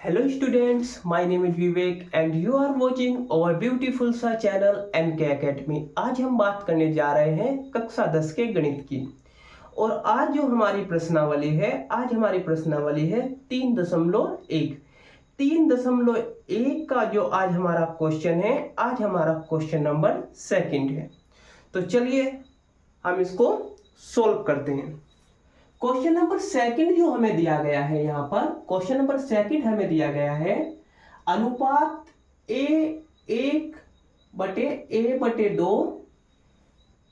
Hello students, my name is Vivek and you are watching our beautiful सा channel NK Academy। आज हम बात करने जा रहे हैं कक्षा 10 के गणित की। और आज जो हमारी प्रश्नावली है, आज हमारी प्रश्नावली है 3.1। 3.1 का जो आज हमारा क्वेश्चन है, आज हमारा क्वेश्चन नंबर 2 है। तो चलिए हम इसको सोल्व करते हैं। क्वेश्चन नंबर 2 जो हमें दिया गया है, यहाँ पर क्वेश्चन नंबर 2 हमें दिया गया है अनुपात a1/a/2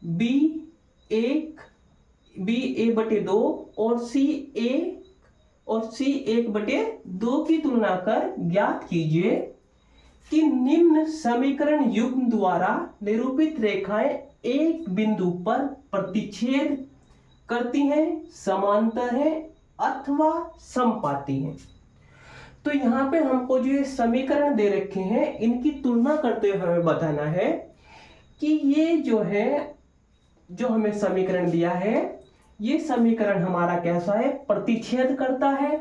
b1/a/2 और c1/2 की तुलना कर ज्ञात कीजिए कि निम्न समीकरण युग्म द्वारा निरूपित रेखाएं एक बिंदु पर प्रतिच्छेद करती हैं, समांतर है अथवा समपाती हैं। तो यहाँ पे हमको जो ये समीकरण दे रखे हैं, इनकी तुलना करते हुए हमें बताना है कि ये जो है, जो हमें समीकरण दिया है, ये समीकरण हमारा कैसा है, प्रतिच्छेद करता है,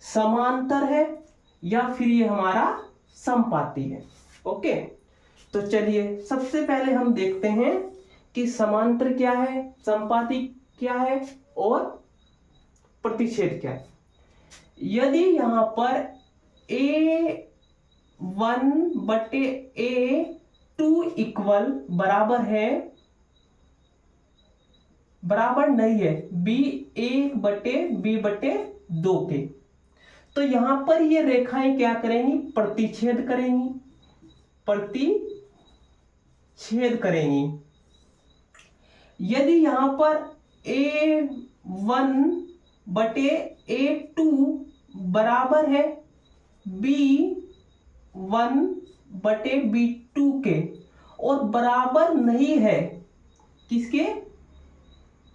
समांतर है या फिर ये हमारा समपाती है। ओके, तो चलिए सबसे पहले हम देखते हैं कि समांतर क्या है, समपाती क्या है और प्रतिच्छेद क्या है। यदि यहां पर a1/a2 इक्वल बराबर नहीं है b1/b/2 के, तो यहां पर ये रेखाएं क्या करेंगी, प्रतिच्छेद करेंगी। यदि यहां पर a1/a2 बराबर है b1/b2 के और बराबर नहीं है किसके,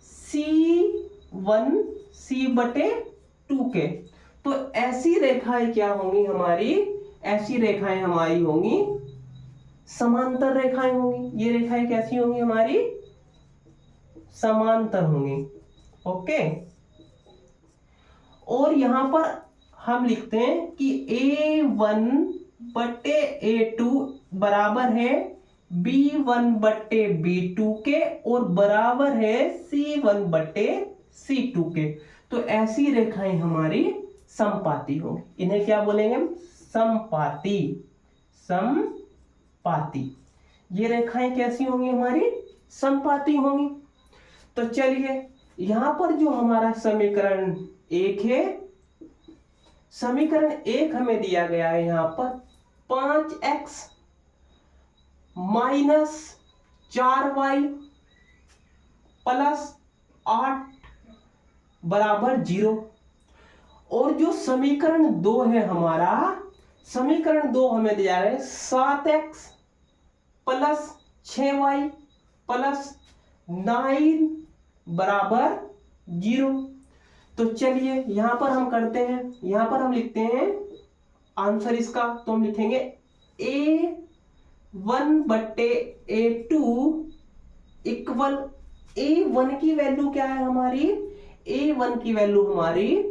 c1/c/2 के, तो ऐसी रेखाएं क्या होंगी हमारी, ऐसी रेखाएं हमारी होंगी समांतर रेखाएं होंगी। ये रेखाएं कैसी होंगी हमारी, समांतर होंगी। ओके, और यहां पर हम लिखते हैं कि a1/a2 बराबर है b1/b2 के और बराबर है c1/c2 के, तो ऐसी रेखाएं हमारी समपाती होंगी। इन्हें क्या बोलेंगे हम, समपाती। ये रेखाएं कैसी होंगी हमारी, समपाती होंगी। तो चलिए यहां पर जो हमारा समीकरण 1 है, समीकरण 1 हमें दिया गया है यहां पर 5x - 4y + 8 = 0। और जो समीकरण 2 है हमारा, समीकरण 2 हमें दिया है 7x + 6y + 9 = 0। तो चलिए यहां पर हम करते हैं, यहां पर हम लिखते हैं आंसर इसका, तो हम लिखेंगे a1/a2 इक्वल, a1 की वैल्यू क्या है हमारी, a1 की वैल्यू हमारी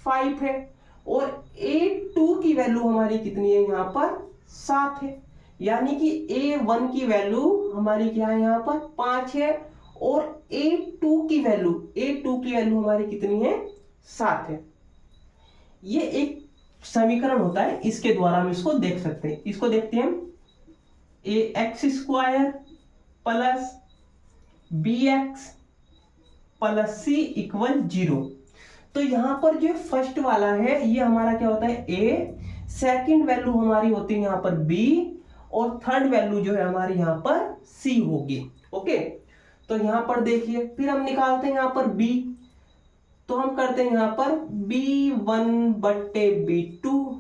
5 है और a2 की वैल्यू हमारी कितनी है, यहां पर 7 है। यानी कि a1 की वैल्यू हमारी क्या है, यहां पर 5 है और a2 की वैल्यू हमारी कितनी है, 7 है। ये एक समीकरण होता है, इसके द्वारा हम इसको देख सकते हैं। इसको देखते हैं हम, ax² + bx + c = 0। तो यहां पर जो फर्स्ट वाला है ये हमारा क्या होता है, a, सेकंड वैल्यू हमारी होती है यहां पर b और थर्ड वैल्यू जो है हमारी यहां पर c होगी। ओके, तो यहां पर देखिए, फिर हम निकालते हैं यहां पर b, तो हम करते हैं यहां पर b1/b2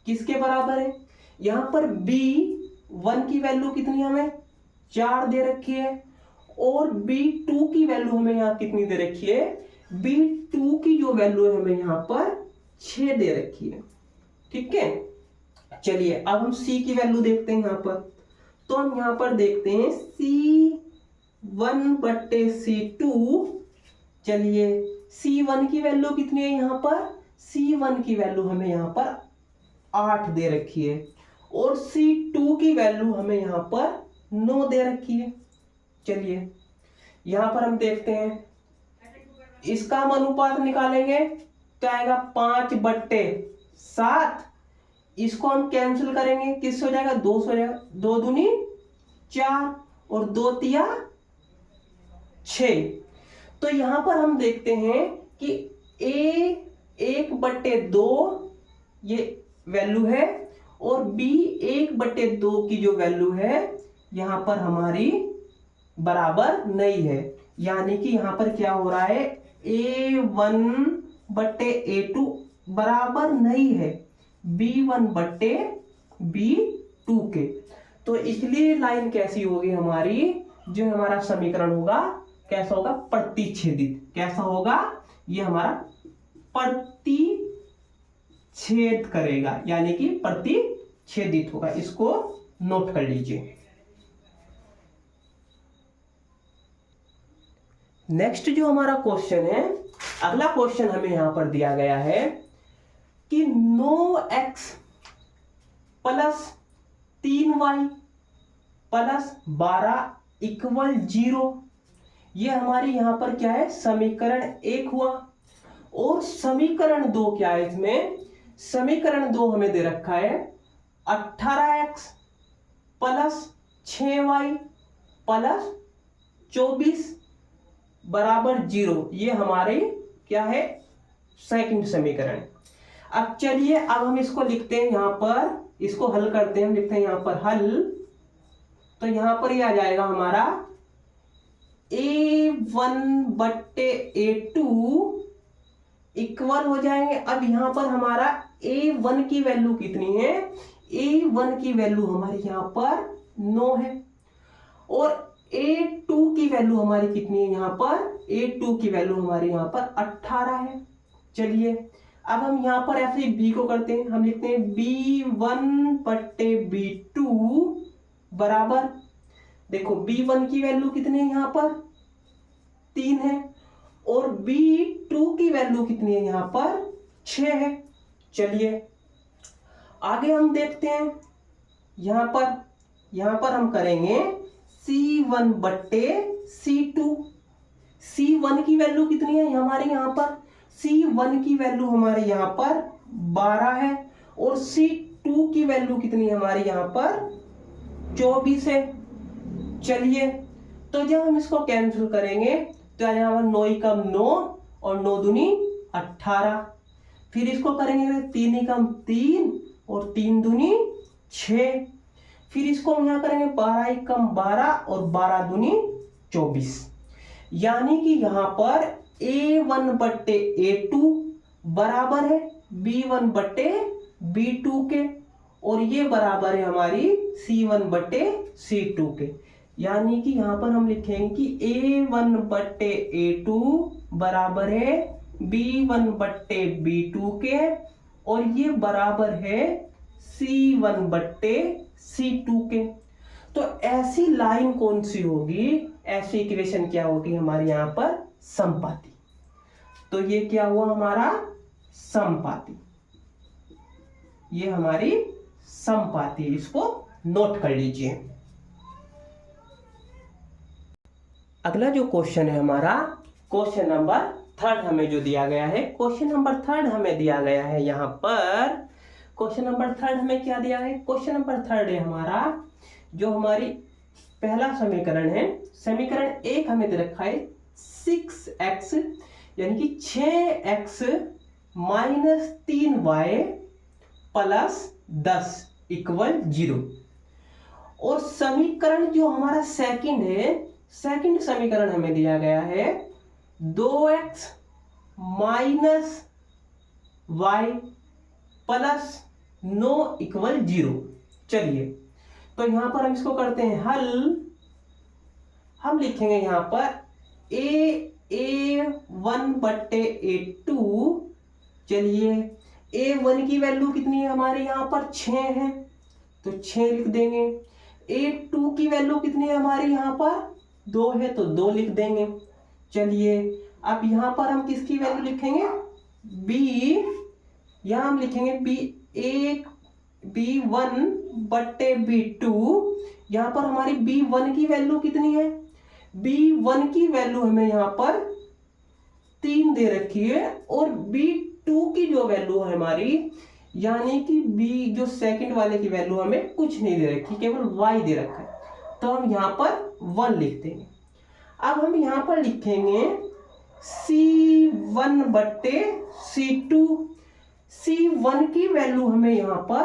किसके बराबर है, यहां पर b1 की वैल्यू कितनी हमें 4 दे रखी है और b2 की वैल्यू हमें यहां कितनी दे रखी है, b2 की जो वैल्यू है हमें यहां पर 6 दे रखी है। ठीक है, चलिए अब हम c की वैल्यू देखते हैं यहां पर, तो हम यहां पर देखते हैं c1/c2। चलिए c1 की वैल्यू कितनी है, यहां पर C1 की वैल्यू हमें यहाँ पर 8 दे रखी है और C2 की वैल्यू हमें यहाँ पर 9 दे रखी है। चलिए यहाँ पर हम देखते हैं, इसका हम अनुपात निकालेंगे तो आएगा 5/7। इसको हम कैंसिल करेंगे, किससे हो जाएगा, 2 से हो जाएगा, 2 दूनी 4 और 2 तिया 6। तो यहां पर हम देखते हैं कि A 1/2 ये वैल्यू है और B 1/2 की जो वैल्यू है यहां पर हमारी बराबर नहीं है। यानी कि यहां पर क्या हो रहा है, A1/A2 बराबर नहीं है B1/B2 के। तो इसलिए लाइन कैसी होगी हमारी, जो हमारा समीकरण होगा कैसा होगा, प्रतिच्छेदित। कैसा होगा, ये हमारा प्रतिच्छेद करेगा, यानी कि प्रतिच्छेदित होगा। इसको नोट कर लीजिए। नेक्स्ट जो हमारा क्वेश्चन है, अगला क्वेश्चन हमें यहां पर दिया गया है कि 9x + 3y + 12 = 0। ये हमारी यहां पर क्या है, समीकरण 1 हुआ। और समीकरण 2 क्या है, इसमें समीकरण 2 हमें दे रखा है 18x + 6y + 24 = 0। ये हमारे क्या है, सेकंड समीकरण। अब चलिए, अब हम इसको लिखते हैं, यहां पर इसको हल करते हैं। हम लिखते हैं यहां पर हल, तो यहां पर ये आ जाएगा हमारा A1/A2 इक्वल हो जाएंगे। अब यहां पर हमारा A1 की वैल्यू कितनी है, A1 की वैल्यू हमारी यहां पर 9 है और A2 की वैल्यू हमारी कितनी है, यहां पर A2 की वैल्यू हमारी यहां पर 18 है। चलिए अब हम यहां पर ऐसे ही B को करते हैं। हम लिखते हैं B1/B2 बराबर, देखो B1 की वैल्यू कितनी है, यहां पर 3 है और B2 की वैल्यू कितनी है, यहां पर 6 है। चलिए आगे हम देखते हैं, यहां पर हम करेंगे C1/C2। C1 की वैल्यू कितनी है हमारे यहां पर, C1 की वैल्यू हमारे यहां पर 12 है और C2 की वैल्यू कितनी है हमारे यहां पर 24 है। चलिए तो जब हम इसको कैंसिल करेंगे तो यहां पर 9 × 9 और 9 दूनी 18। फिर इसको करेंगे 3 × 3 और 3 दूनी 6। फिर इसको हम यहां करेंगे 12 × 12 और 12 दूनी 24। यानी कि यहां पर A1/A2 बराबर है B1/B2 के और ये बराबर है हमारी C1/C2 के। यानी कि यहां पर हम लिखेंगे कि A1/A2 बराबर है B1/B2 के और ये बराबर है C1/C2 के। तो ऐसी लाइन कौन सी होगी, ऐसी इक्वेशन क्या होगी हमारे यहां पर, समपाती। तो ये क्या हुआ हमारा, समपाती। ये हमारी समपाती, इसको नोट कर लीजिए। अगला जो क्वेश्चन है हमारा, क्वेश्चन नंबर 3 हमें जो दिया गया है, क्वेश्चन नंबर 3 हमें दिया गया है यहां पर। क्वेश्चन नंबर 3 हमें क्या दिया है, क्वेश्चन नंबर 3 है हमारा जो हमारी पहला समीकरण है, समीकरण 1 हमें दे रखा है 6x यानी कि 6x - 3y + 10 = 0। और समीकरण जो हमारा सेकंड है, सेकंड समीकरण हमें दिया गया है 2x - y + 9 = 0। चलिए तो यहां पर हम इसको करते हैं हल। हम लिखेंगे यहां पर A1/A2। चलिए A1 की वैल्यू कितनी है हमारे यहां पर 6 है तो 6 लिख देंगे। A2 की वैल्यू कितनी है हमारे यहां पर 2 है तो 2 लिख देंगे। चलिए अब यहां पर हम किसकी वैल्यू लिखेंगे, यहाँ हम लिखेंगे B1/B2। यहाँ पर हमारी B1 की वैल्यू कितनी है? B1 की वैल्यू हमें यहाँ पर 3 दे रखी है, और B2 की जो वैल्यू है हमारी, यानी कि B जो सेकंड वाले की वैल्यू हमें कुछ नहीं दे रखी, केवल Y दे रखा है, तो हम यहाँ पर 1 लिख देंगे। अब हम यहाँ पर लिखेंगे C1/C2। C1 की वैल्यू हमें यहाँ पर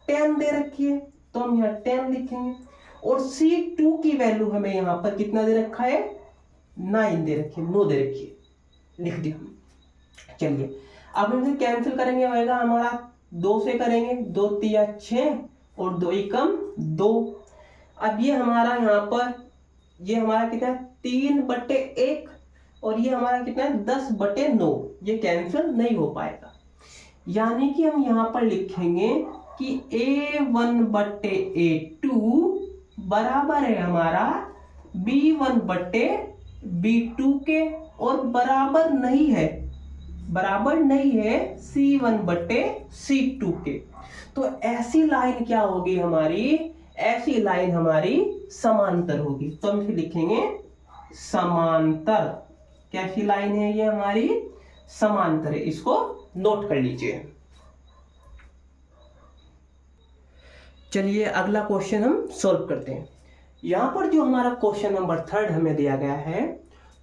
10 दे रखी है, तो हम यहाँ 10 लिखेंगे, और C2 की वैल्यू हमें यहाँ पर कितना दे रखा है? 9 दे रखी है, 9 दे रखी है, लिख दिया। चलिए अब हम इसे कैंसिल करेंगे, आएगा हमारा 2 से करेंगे, 2 3 6 और 2 एकम 2। अब ये हमारा यहाँ पर, ये हमारा कितना है? 3/1, और ये हमारा कितना है? 10/9। ये कैंसिल नहीं हो पाएगा, यानी कि हम यहाँ पर लिखेंगे कि A1/A2 बराबर है हमारा B1/B2 के, और बराबर नहीं है C1/C2 के। तो ऐसी लाइन क्या होगी हमारी? ऐसी लाइन हमारी समांतर होगी, तो हम इसे लिखेंगे समांतर। कैसी लाइन है ये? हमारी समांतर है, इसको नोट कर लीजिए। चलिए अगला क्वेश्चन हम सॉल्व करते हैं। यहां पर जो हमारा क्वेश्चन नंबर 3 हमें दिया गया है,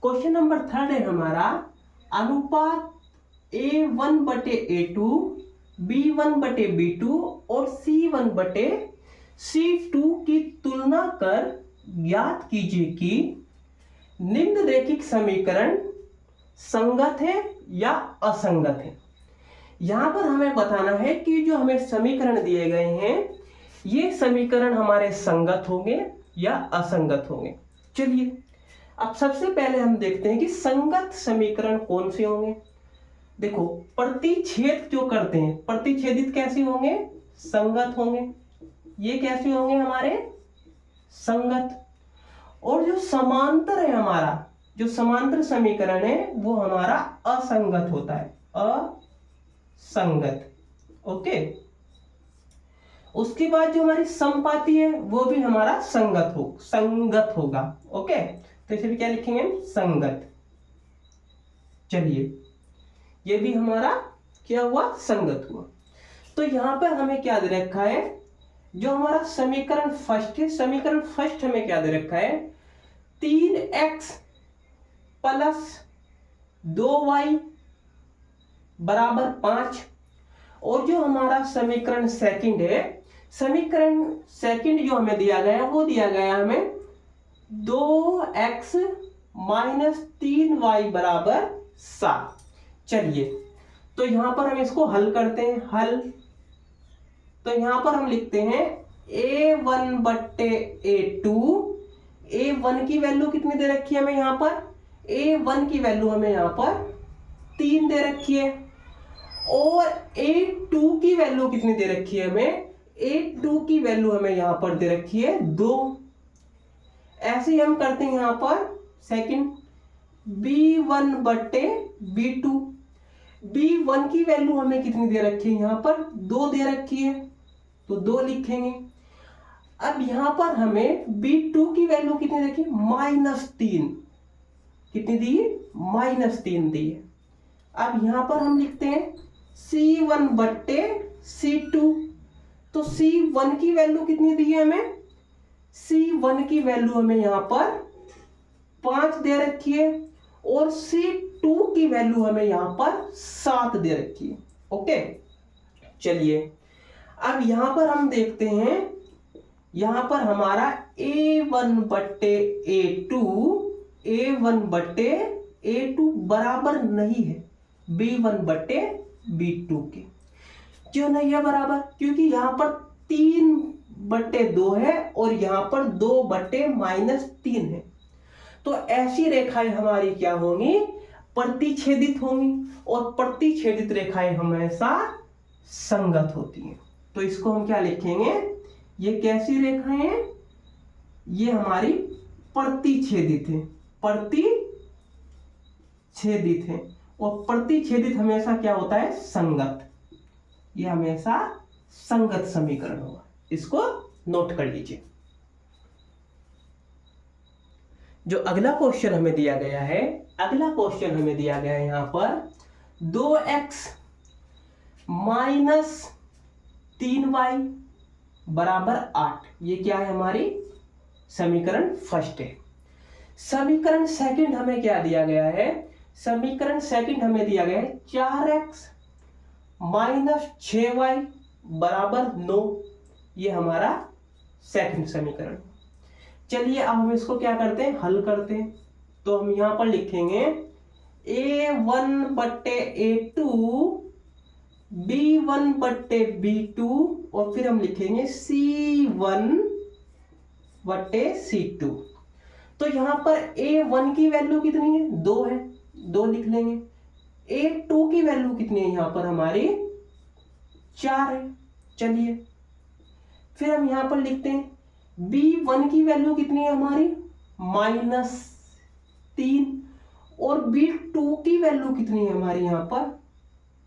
क्वेश्चन नंबर 3 है हमारा अनुपात A1/A2, B1/B2 और C1/C2 की तुलना कर ज्ञात कीजिए कि निम्नलिखित समीकरण संगत है या असंगत है। यहां पर हमें बताना है कि जो हमें समीकरण दिए गए हैं, ये समीकरण हमारे संगत होंगे या असंगत होंगे। चलिए अब सबसे पहले हम देखते हैं कि संगत समीकरण कौन से होंगे। देखो, प्रतिच्छेद जो करते हैं, प्रतिच्छेदित कैसे होंगे? संगत होंगे। ये कैसे होंगे? हमारे संगत। और जो समांतर है हमारा, जो समांतर समीकरण है, वो हमारा असंगत होता है, असंगत। ओके। उसके बाद जो हमारी समपाती है, वो भी हमारा संगत होगा। ओके, तो इसे भी क्या लिखेंगे? संगत। चलिए, ये भी हमारा क्या हुआ? संगत हुआ। तो यहां पर हमें क्या दे रखा है? जो हमारा समीकरण फर्स्ट है, समीकरण फर्स्ट हमें क्या दे रखा है? 3x + 2y बराबर 5। और जो हमारा समीकरण सेकंड है, समीकरण सेकंड जो हमें दिया गया है, वो दिया गया हमें 2x - 3y बराबर 7। चलिए, तो यहां पर हम इसको हल करते हैं। हल, तो यहां पर हम लिखते हैं A1/A2। A1 की वैल्यू कितनी दे रखी है हमें यहाँ पर? A1 की वैल्यू हमें यहाँ पर 3 दे रखी है, और A2 की वैल्यू कितनी दे रखी है हमें? A2 की वैल्यू हमें यहाँ पर दे रखी है 2। ऐसे ही हम करते हैं यहाँ पर सेकंड, B1/B2। B1 की वैल्यू हमें कितनी दे रखी है? यहाँ पर 2 दे रखी है, तो 2 लिखेंगे। अब यहां पर हमें B2 की वैल्यू कितनी देखी? -3। कितनी दी? -3 दी है। अब यहां पर हम लिखते हैं C1/C2। तो C1 की वैल्यू कितनी दी है हमें? C1 की वैल्यू हमें यहां पर 5 दे रखी है, और C2 की वैल्यू हमें यहां पर 7 दे रखी है। ओके, चलिए अब यहां पर हम देखते हैं, यहां पर हमारा A1/A2 बराबर नहीं है B1/B2 के। क्यों नहीं है बराबर? क्योंकि यहां पर 3/2 है, और यहां पर 2/-3 है। तो ऐसी रेखाएं हमारी क्या होंगी? प्रतिच्छेदित होंगी, और प्रतिच्छेदित रेखाएं हमेशा संगत होती हैं। तो इसको हम क्या लिखेंगे? ये कैसी रेखाएं हैं? ये हमारी प्रतिच्छेदित है, प्रतिच्छेदित है। और प्रतिच्छेदित हमेशा क्या होता है? संगत। ये हमेशा संगत समीकरण होगा। इसको नोट कर लीजिए। जो अगला क्वेश्चन हमें दिया गया है, अगला क्वेश्चन हमें दिया गया है यहां पर 2x माइनस 3y बराबर 8। ये क्या है, हमारी समीकरण फर्स्ट है। समीकरण सेकंड हमें क्या दिया गया है, समीकरण सेकंड हमें दिया गया है 4x माइनस 6y बराबर 9। ये हमारा सेकंड समीकरण। चलिए अब हम इसको क्या करते हैं, हल करते हैं। तो हम यहां पर लिखेंगे a1 बट्टे a2 b1 बट्टे b2 और फिर हम लिखेंगे c1 बट्टे c2। तो यहां पर a1 की वैल्यू कितनी है, 2 है, 2 लिख लेंगे। a2 की वैल्यू कितनी है, यहां पर हमारी 4 है। चलिए फिर हम यहां पर लिखते हैं b1 की वैल्यू कितनी है हमारी -3 और b2 की वैल्यू कितनी है हमारी यहां पर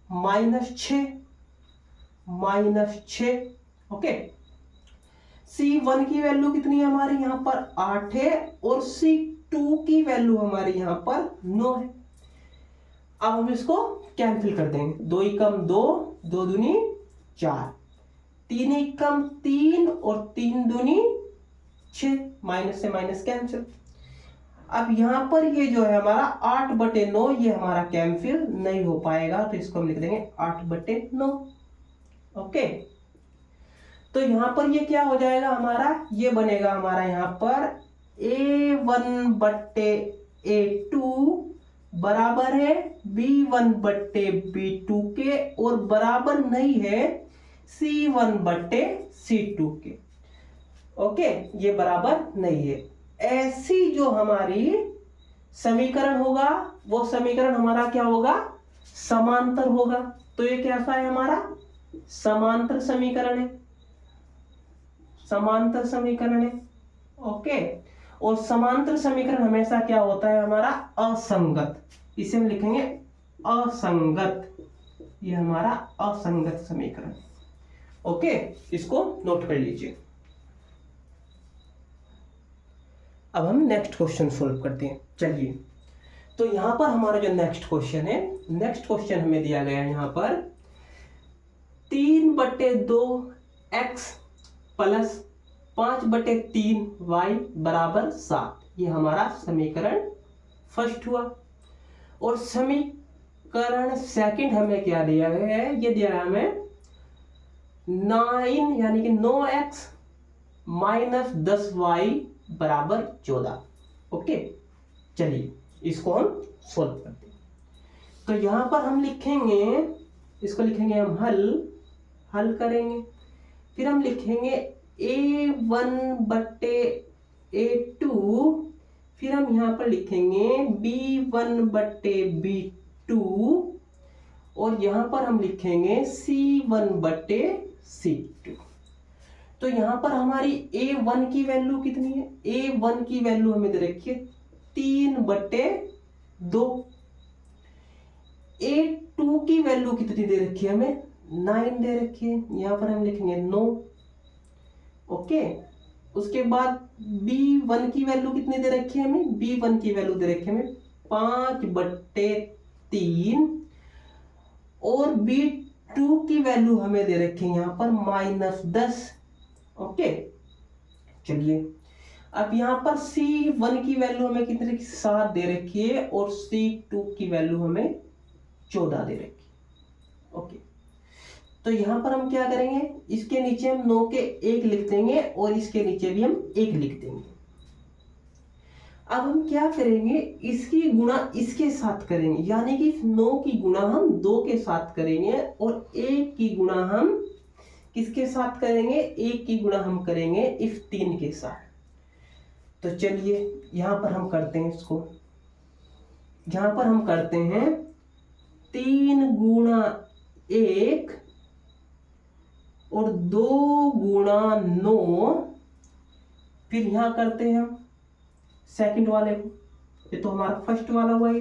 -6। ओके, c1 की वैल्यू कितनी है हमारी यहां पर 8 है और c2 की वैल्यू हमारी यहां पर 9 है। अब हम इसको कैंसिल कर देंगे। 2 एकम 2, 2 दूनी 4, 3 एकम 3 और 3 दूनी 6, माइनस से माइनस कैंसिल। अब यहां पर ये जो है हमारा 8/9 ये हमारा कैंसिल नहीं हो पाएगा, तो इसको हम लिख देंगे 8/9। ओके, तो यहां पर ये क्या हो जाएगा हमारा, ये बनेगा हमारा यहां पर a1 बट्टे a2 बराबर है b1 बट्टे b2 के और बराबर नहीं है c1 बट्टे c2 के। ओके, ये बराबर नहीं है। ऐसी जो हमारी समीकरण होगा वो समीकरण हमारा क्या होगा, समांतर होगा। तो ये कैसा है हमारा समांतर समीकरण है, समांतर समीकरण है। ओके, और समांतर समीकरण हमेशा क्या होता है हमारा असंगत। इसे हम लिखेंगे असंगत, ये हमारा असंगत समीकरण। ओके, इसको नोट कर लीजिए। अब हम नेक्स्ट क्वेश्चन सोल्व करते हैं। चलिए, तो यहां पर हमारा जो नेक्स्ट क्वेश्चन है, नेक्स्ट क्वेश्चन हमें दिया गया है यहां पर 3/2x प्लस 5/3y बराबर 7। ये हमारा समीकरण फर्स्ट हुआ। और समीकरण सेकंड हमें क्या दिया गया है, ये दिया है हमें 9 यानी कि 9x माइनस 10y बराबर 14। ओके, चलिए इसको हम सोल्व करते हैं। तो यहां पर हम लिखेंगे, इसको लिखेंगे हम हल करेंगे। फिर हम लिखेंगे a1 बट्टे a2, फिर हम यहां पर लिखेंगे b1 बट्टे b2 और यहां पर हम लिखेंगे c1 बट्टे c2। तो यहां पर हमारी a1 की वैल्यू कितनी है, a1 की वैल्यू हमें दे रखी है 3/2। a2 की वैल्यू कितनी दे रखी है हमें 9 दे रखी है, यहां पर हम लिखेंगे 9। ओके, उसके बाद b1 की वैल्यू कितनी दे रखी है हमें, b1 की वैल्यू दे रखी है हमें 5/3 और b2 की वैल्यू हमें दे रखी है यहां पर -10। ओके, चलिए अब यहां पर c1 की वैल्यू हमें कितनी 7 दे रखी है और c2 की वैल्यू हमें 14 दे रखी है। ओके, तो यहां पर हम क्या करेंगे, इसके नीचे हम 9 के 1 लिख देंगे और इसके नीचे भी हम 1 लिख देंगे। अब हम क्या करेंगे, इसकी गुणा इसके साथ करेंगे, यानी कि 9 की गुणा हम 2 के साथ करेंगे और 1 की गुणा हम किसके साथ करेंगे, 1 की गुणा हम करेंगे इस 3 के साथ। तो चलिए यहां पर हम करते हैं इसको, यहां पर हम करते हैं 3 गुणा 1 और 2 गुणा 9, फिर यहां करते हैं हम सेकंड वाले को, ये तो हमारा फर्स्ट वाला हुआ है।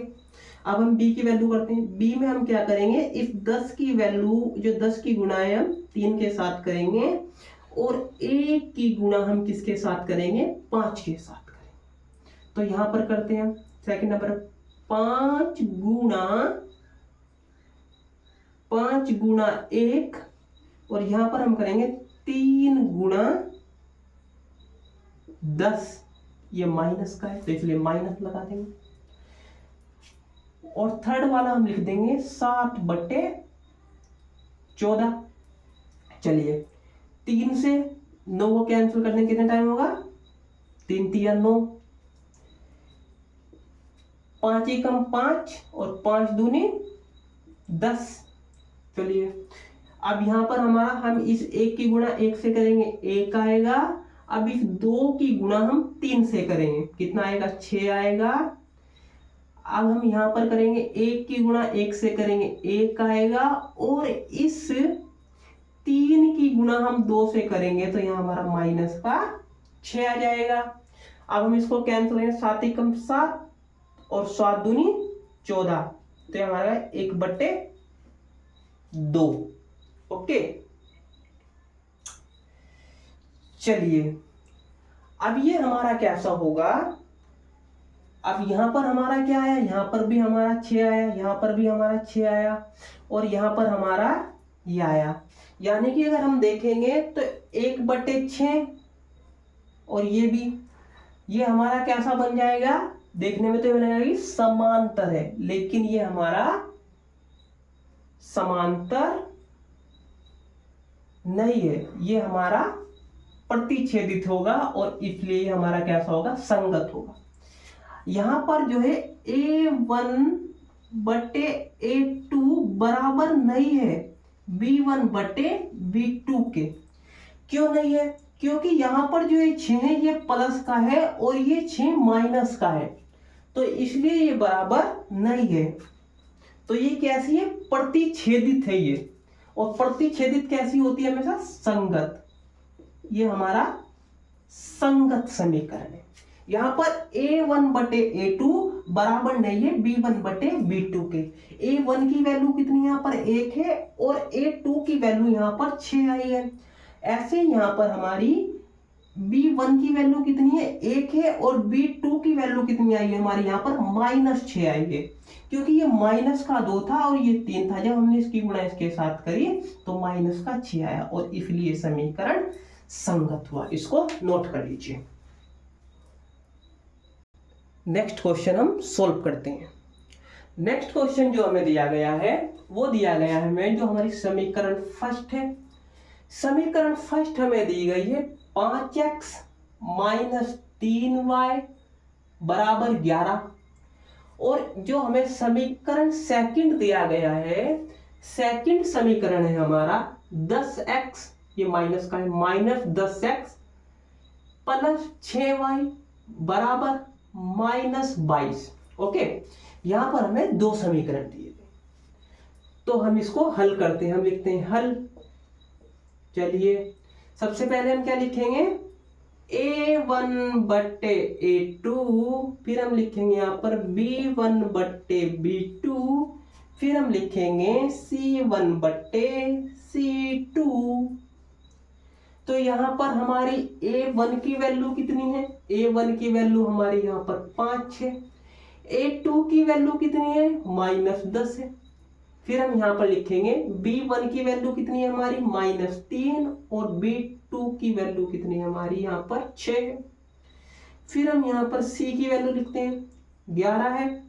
अब हम b की वैल्यू करते हैं। b में हम क्या करेंगे, इस 10 की वैल्यू जो 10 की गुणा है हम 3 के साथ करेंगे और 1 की गुणा हम किसके साथ करेंगे, 5 के साथ करेंगे। तो यहां पर करते हैं सेकंड नंबर 5 गुणा 1 और यहां पर हम करेंगे 3 गुणा 10, ये माइनस का है तो इसलिए माइनस लगा देंगे। और थर्ड वाला हम लिख देंगे 60/14। चलिए 3 से 9 को कैंसिल करने कितना टाइम होगा, 3 3 9, 5 एकम 5 और 5 दूनी 10। चलिए अब यहां पर हमारा हम इस 1 की गुणा 1 से करेंगे 1 आएगा। अब इस 2 की गुणा हम 3 से करेंगे, कितना आएगा, 6 आएगा। अब हम यहां पर करेंगे 1 की गुणा 1 से करेंगे 1 आएगा और इस 3 की गुणा हम 2 से करेंगे तो यहाँ हमारा माइनस का 6 आ जाएगा। अब हम इसको कैंसिल करेंगे, 7 एकम 7 और 7 दूनी 14, तो हमारा 1/2। ओके, चलिए अब ये हमारा कैसा होगा, अब यहां पर हमारा क्या आया, यहां पर भी हमारा 6 आया, यहां पर भी हमारा 6 आया और यहां पर हमारा ये आया। यानी कि अगर हम देखेंगे तो 1/6 और ये भी, ये हमारा कैसा बन जाएगा, देखने में तो ये लगेगा कि समांतर है, लेकिन ये हमारा समांतर नहीं है, ये हमारा प्रतिच्छेदित होगा और इसलिए हमारा कैसा होगा, संगत होगा। यहां पर जो है A1/A2 बराबर नहीं है B1/B2 के। क्यों नहीं है, क्योंकि यहां पर जो ये 6 है ये प्लस का है और ये 6 माइनस का है, तो इसलिए ये बराबर नहीं है। तो ये कैसी है, प्रतिच्छेदित है ये, और प्रतिच्छेदित कैसी होती है, हमेशा संगत। ये हमारा संगत समीकरण है। यहां पर A1/A2 बराबर नहीं है B1/B2 के। A1 की वैल्यू कितनी यहां पर 1 है और A2 की वैल्यू यहां पर 6 आई है। ऐसे यहां पर हमारी B1 की वैल्यू कितनी है, 1 है और B2 की वैल्यू कितनी आई है हमारी यहां पर -6 आई है, क्योंकि ये माइनस का 2 था और ये 3 था। जब हमने इसकी गुणा इसके साथ करी तो -6 आया और इसलिए समीकरण संगत हुआ। इसको नोट कर लीजिए। नेक्स्ट क्वेश्चन हम सोल्व करते हैं। नेक्स्ट क्वेश्चन जो हमें दिया गया है वो दिया गया है हमें जो हमारी समीकरण फर्स्ट है। समीकरण फर्स्ट हमें दी गई है 5x - 3y बराबर 11 और जो हमें समीकरण सेकंड दिया गया है, सेकंड समीकरण है हमारा 10x, ये माइनस का है, -10x प्लस 6y बराबर -22। ओके, यहां पर हमें दो समीकरण दिए गए, तो हम इसको हल करते हैं। हम लिखते हैं हल। चलिए सबसे पहले हम क्या लिखेंगे, A1/A2, फिर हम लिखेंगे यहां पर B1/B2, फिर हम लिखेंगे C1/C2। तो यहां पर हमारी A1 की वैल्यू कितनी है, A1 की वैल्यू हमारी यहां पर 5 है। A2 की वैल्यू कितनी है, -10 है। फिर हम यहां पर लिखेंगे B1 की वैल्यू कितनी है हमारी, -3 और B2 की वैल्यू कितनी है हमारी यहां पर 6 है। फिर हम यहां पर C की वैल्यू लिखते हैं 11 है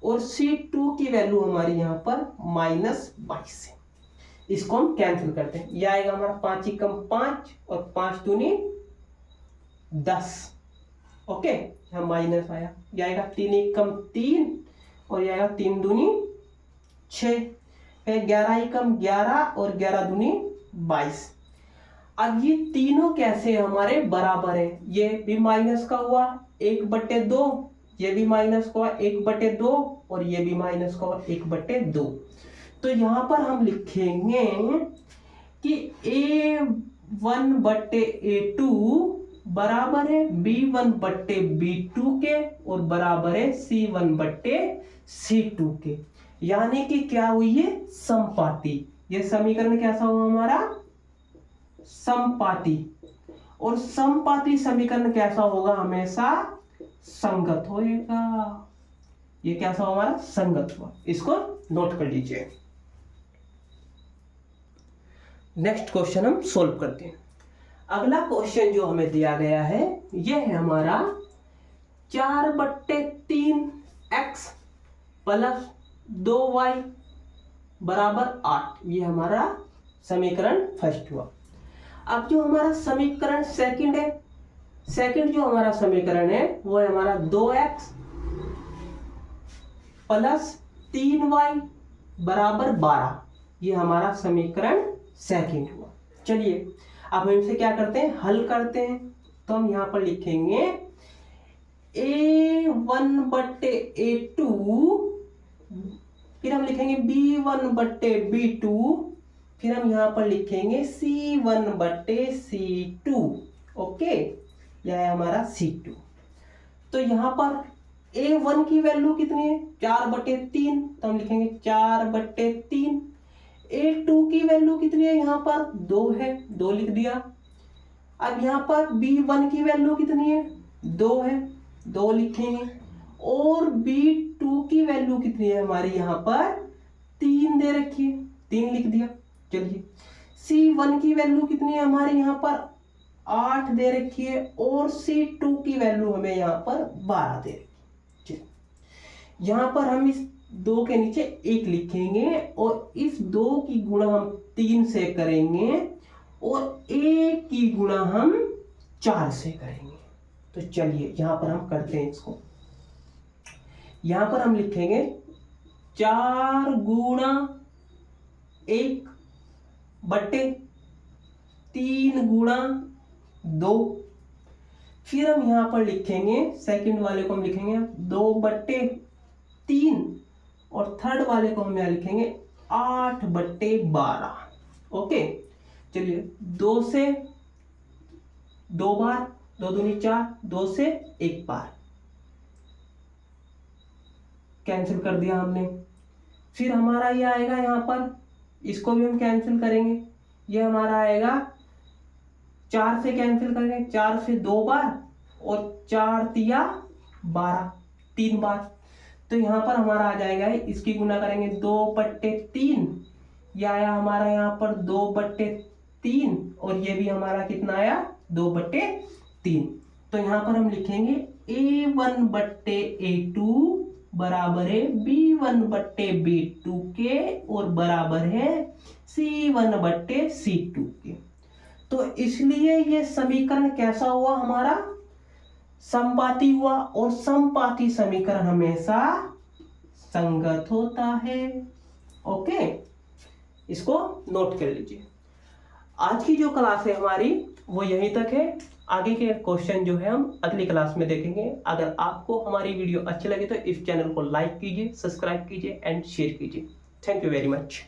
और C2 की वैल्यू हमारी यहां पर -22 है। इसको हम कैंसिल करते हैं, यह आएगा हमारा 5 × 5 और 5 दूनी 10। ओके, यहाँ माइनस आया, यह आएगा 3 × 3 और यह आएगा 3 दूनी 6, 11 × 11 और 11 दूनी 22। अब ये तीनों कैसे हमारे बराबर है, ये भी माइनस का हुआ 1/2, ये भी माइनस का हुआ 1/2 और ये भी माइनस का हुआ 1/2। तो यहां पर हम लिखेंगे कि A1/A2 बराबर है B1 बट्टे B2 के और बराबर है C1 बट्टे C2 के। यानी कि क्या हुई है, समपाती। ये समीकरण कैसा हुआ हमारा, समपाती। और समपाती समीकरण कैसा होगा, हमेशा संगत होएगा। ये कैसा हुआ हमारा, संगत हुआ। इसको नोट कर लीजिए। नेक्स्ट क्वेश्चन हम सोल्व करते हैं। अगला क्वेश्चन जो हमें दिया गया है यह है हमारा 4/3x प्लस 2y बराबर 8। ये हमारा समीकरण फर्स्ट हुआ। अब जो हमारा समीकरण सेकंड है, सेकंड जो हमारा समीकरण है वो है हमारा 2x प्लस 3y बराबर 12। ये हमारा समीकरण सेकंड हुआ। चलिए अब हम इसे क्या करते हैं, हल करते हैं। तो हम यहां पर लिखेंगे A1 बट्टे A2, फिर हम लिखेंगे B1 बट्टे B2, फिर हम यहां पर लिखेंगे C1 बट्टे C2। ओके, यह है हमारा C2। तो यहां पर A1 की वैल्यू कितनी है, 4/3, तो हम लिखेंगे 4/3। A2 की वैल्यू कितनी है, यहाँ पर 2 है, 2 लिख दिया। अब यहाँ पर B1 की वैल्यू कितनी है, 2 है, 2 लिखेंगे। और B2 की वैल्यू कितनी है हमारी, यहाँ पर 3 दे रखी है, 3 लिख दिया। चलिए C1 की वैल्यू कितनी है हमारे यहाँ पर 8 दे रखी है, और C2 की वैल्यू हमें यहाँ पर 12 दे रखी है। यहाँ पर हम इस 2 के नीचे 1 लिखेंगे और इस 2 की गुणा हम 3 से करेंगे और 1 की गुणा हम 4 से करेंगे। तो चलिए यहां पर हम करते हैं इसको। यहां पर हम लिखेंगे 4 गुणा 1 बट्टे 3 गुणा 2। फिर हम यहां पर लिखेंगे सेकंड वाले को हम लिखेंगे 2/3 और थर्ड वाले को हम यहां लिखेंगे 8/12। ओके, चलिए 2 से 2 बार, 2 दूनी 4, 2 से 1 बार कैंसिल कर दिया हमने। फिर हमारा ये आएगा यहां पर, इसको भी हम कैंसिल करेंगे। ये हमारा आएगा 4 से कैंसिल करेंगे, 4 से 2 बार और 4 तिया 12, 3 बार। तो यहाँ पर हमारा आ जाएगा, इसकी गुना करेंगे 2/3, यह आया हमारा यहाँ पर 2/3 और ये भी हमारा कितना आया 2/3। तो यहाँ पर हम लिखेंगे A1 बट्टे A2 बराबर है B1 बट्टे B2 के और बराबर है C1 बट्टे C2 के। तो इसलिए ये समीकरण कैसा हुआ हमारा, समपाती हुआ, और समपाती समीकरण हमेशा संगत होता है। ओके, इसको नोट कर लीजिए। आज की जो क्लास है हमारी वो यहीं तक है। आगे के क्वेश्चन जो है हम अगली क्लास में देखेंगे। अगर आपको हमारी वीडियो अच्छी लगे तो इस चैनल को लाइक कीजिए, सब्सक्राइब कीजिए एंड शेयर कीजिए। Thank you very much.